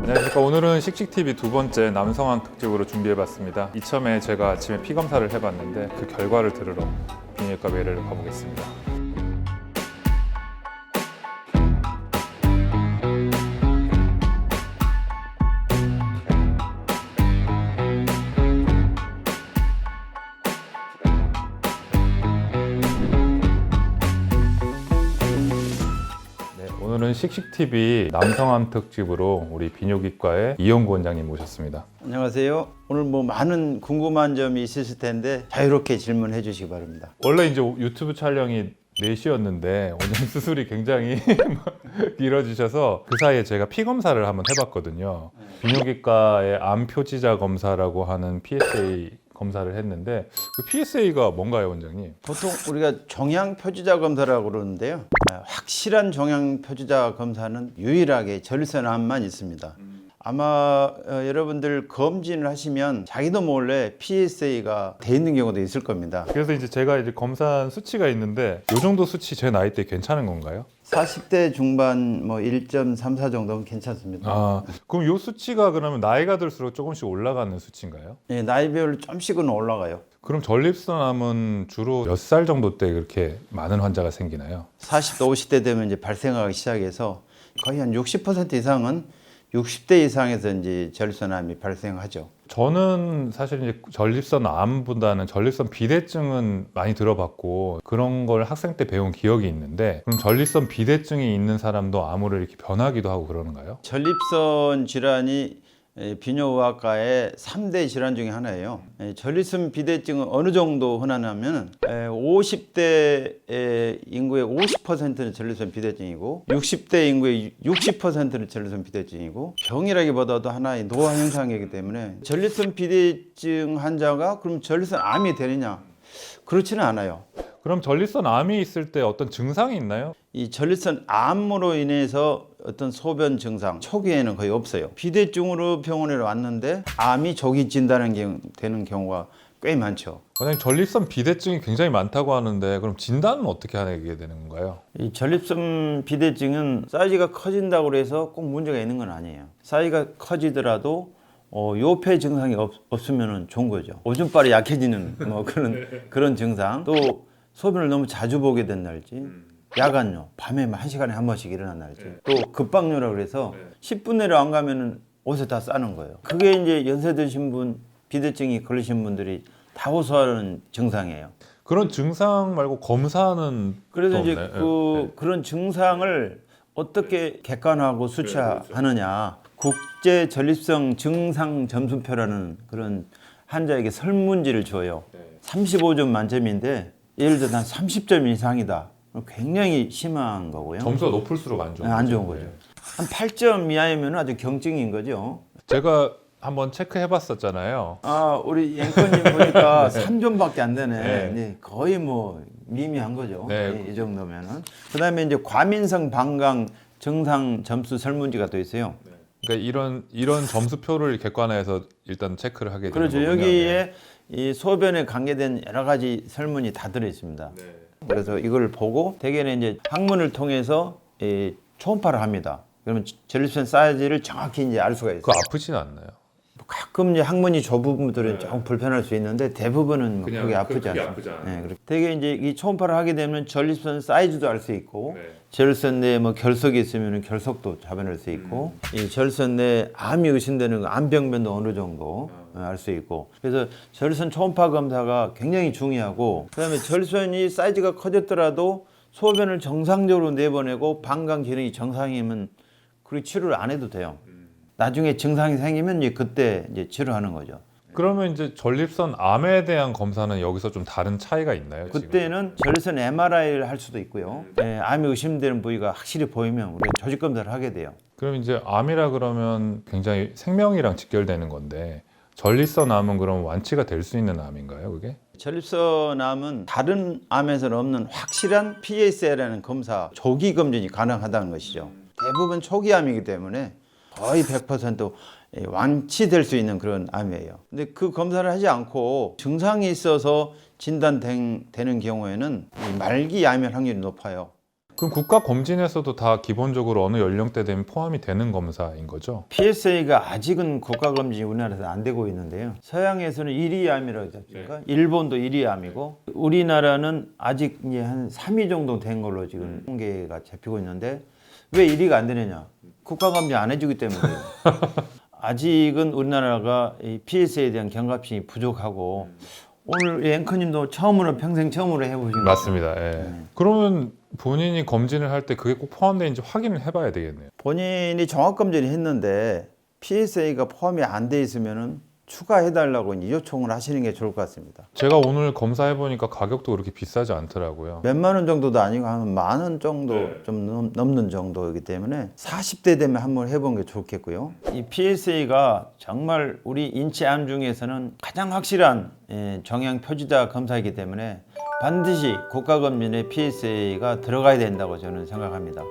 안녕하십니까. 오늘은 씩씩TV 두 번째 남성환 특집으로 준비해봤습니다. 이참에 제가 아침에 피 검사를 해봤는데 그 결과를 들으러 비뇨기과 외래를 가보겠습니다. 오늘은 씩씩TV 남성환 특집으로 우리 비뇨기과의 이용구 원장님 모셨습니다. 안녕하세요. 오늘 뭐 많은 궁금한 점이 있으실 텐데 자유롭게 질문해 주시기 바랍니다. 원래 이제 유튜브 촬영이 4시였는데 원장님 수술이 굉장히 길어지셔서 그 사이에 제가 피 검사를 한번 해봤거든요. 비뇨기과의 암 표지자 검사라고 하는 PSA 검사를 했는데 그 PSA가 뭔가요, 원장님? 보통 우리가 종양 표지자 검사라고 그러는데요. 확실한 종양 표지자 검사는 유일하게 전립선암만 있습니다. 아마 여러분들 검진을 하시면 자기도 몰래 PSA가 돼 있는 경우도 있을 겁니다. 그래서 이제 제가 이제 검사한 수치가 있는데 이 정도 수치 제 나이 때 괜찮은 건가요? 40대 중반 뭐 1.34 정도는 괜찮습니다. 아, 그럼 이 수치가 그러면 나이가 들수록 조금씩 올라가는 수치인가요? 네, 나이별로 좀씩은 올라가요. 그럼 전립선암은 주로 몇 살 정도 때 그렇게 많은 환자가 생기나요? 40대, 50대 되면 이제 발생하기 시작해서 거의 한 60% 이상은 60대 이상에서 이제 전립선암이 발생하죠. 저는 사실 이제 전립선암보다는 전립선 비대증은 많이 들어봤고 그런 걸 학생 때 배운 기억이 있는데 그럼 전립선 비대증이 있는 사람도 암으로 이렇게 변하기도 하고 그러는가요? 전립선 질환이 비뇨의학과의 3대 질환 중에 하나예요. 전립선 비대증은 어느 정도 흔하냐면 50대 인구의 50%는 전립선 비대증이고 60대 인구의 60%는 전립선 비대증이고 병이라기보다도 하나의 노화 현상이기 때문에 전립선 비대증 환자가 그럼 전립선 암이 되느냐? 그렇지는 않아요. 그럼 전립선암이 있을 때 어떤 증상이 있나요? 이 전립선 암으로 인해서 어떤 소변 증상 초기에는 거의 없어요. 비대증으로 병원에 왔는데 암이 조기 진단되는 경우가 꽤 많죠. 원장님, 전립선 비대증이 굉장히 많다고 하는데 그럼 진단은 어떻게 하게 되는 건가요? 이 전립선 비대증은 사이즈가 커진다고 해서 꼭 문제가 있는 건 아니에요. 사이즈가 커지더라도 요폐 증상이 없으면 좋은 거죠. 오줌발이 약해지는 뭐 그런 증상, 또 소변을 너무 자주 보게 된달지, 야간요, 밤에 1시간에 한 번씩 일어난달지, 또 급박요라고 그래서 10분 내로 안 가면은 옷에 다 싸는 거예요. 그게 이제 연세 드신 분, 비대증이 걸리신 분들이 다 호소하는 증상이에요. 그런 증상 말고 검사는 그래서 또 이제 없나요? 그런 증상을 어떻게 객관화하고 수치하느냐. 국제 전립선 증상 점수표라는 그런 환자에게 설문지를 줘요. 35점 만점인데 예를 들어 한 30점 이상이다. 굉장히 심한 거고요. 점수가 높을수록 안 좋은 안 좋은 거죠. 한 8점 이하이면 아주 경증인 거죠. 제가 한번 체크해 봤었잖아요. 아, 우리 앵커님 보니까 3점밖에 안 되네. 네, 거의 뭐 미미한 거죠. 네. 이 정도면은. 그다음에 이제 과민성 방광 증상 점수 설문지가 또 있어요. 그러니까 이런 점수표를 객관화해서 일단 체크를 하게 되는 그렇죠. 거군요. 여기에 이 소변에 관계된 여러 가지 설문이 다 들어 있습니다. 그래서 이걸 보고 대개는 이제 항문을 통해서 초음파를 합니다. 그러면 전립선 사이즈를 정확히 이제 알 수가 있어요. 그거 아프진 않나요? 가끔 이제 항문이 좁은 분들은 조금 불편할 수 있는데 대부분은 뭐 그게 아프지 않습니다. 네, 되게 이제 이 초음파를 하게 되면 전립선 사이즈도 알 수 있고 전립선 내에 뭐 결석이 있으면 결석도 잡아낼 수 있고 이 전립선 내에 암이 의심되는 암병변도 어느 정도 알 수 있고 그래서 전립선 초음파 검사가 굉장히 중요하고 그다음에 전립선이 사이즈가 커졌더라도 소변을 정상적으로 내보내고 방광 기능이 정상이면 그리고 치료를 안 해도 돼요. 나중에 증상이 생기면 이제 그때 이제 치료하는 거죠. 그러면 이제 전립선 암에 대한 검사는 여기서 좀 다른 차이가 있나요? 그때는 전립선 MRI를 할 수도 있고요. 암이 의심되는 부위가 확실히 보이면 우리가 조직 검사를 하게 돼요. 그럼 이제 암이라 그러면 굉장히 생명이랑 직결되는 건데 전립선 암은 그럼 완치가 될 수 있는 암인가요, 그게? 전립선 암은 다른 암에서는 없는 확실한 PSA라는 검사, 조기 검진이 가능하다는 것이죠. 대부분 초기 암이기 때문에 거의 100% 완치될 수 있는 그런 암이에요. 근데 그 검사를 하지 않고 증상이 있어서 진단되는 경우에는 말기 암일 확률이 높아요. 그럼 국가 검진에서도 다 기본적으로 어느 연령대 되면 포함이 되는 검사인 거죠? PSA가 아직은 국가검진이 우리나라에서 안 되고 있는데요. 서양에서는 1위 암이라고 했습니까? 일본도 1위 암이고 우리나라는 아직 이제 한 3위 정도 된 걸로 지금 통계가 잡히고 있는데 왜 1위가 안 되느냐? 국가검진 안 해주기 때문이에요. 아직은 우리나라가 이 PSA에 대한 경각심이 부족하고 오늘 앵커님도 평생 처음으로 해보신 거죠? 맞습니다. 예. 그러면 본인이 검진을 할 때 그게 꼭 포함되는지 확인을 해봐야 되겠네요. 본인이 종합검진을 했는데 PSA가 포함이 안 돼 있으면은 추가해달라고 이제 요청을 하시는 게 좋을 것 같습니다. 제가 오늘 검사해보니까 가격도 그렇게 비싸지 않더라고요. 몇만 원 정도도 아니고 한 만 원 정도 좀 넘는 정도이기 때문에 40대 되면 한번 해보는 게 좋겠고요. 이 PSA가 정말 우리 인체암 중에서는 가장 확실한 정형 표지자 검사이기 때문에 반드시 국가검진에 PSA가 들어가야 된다고 저는 생각합니다.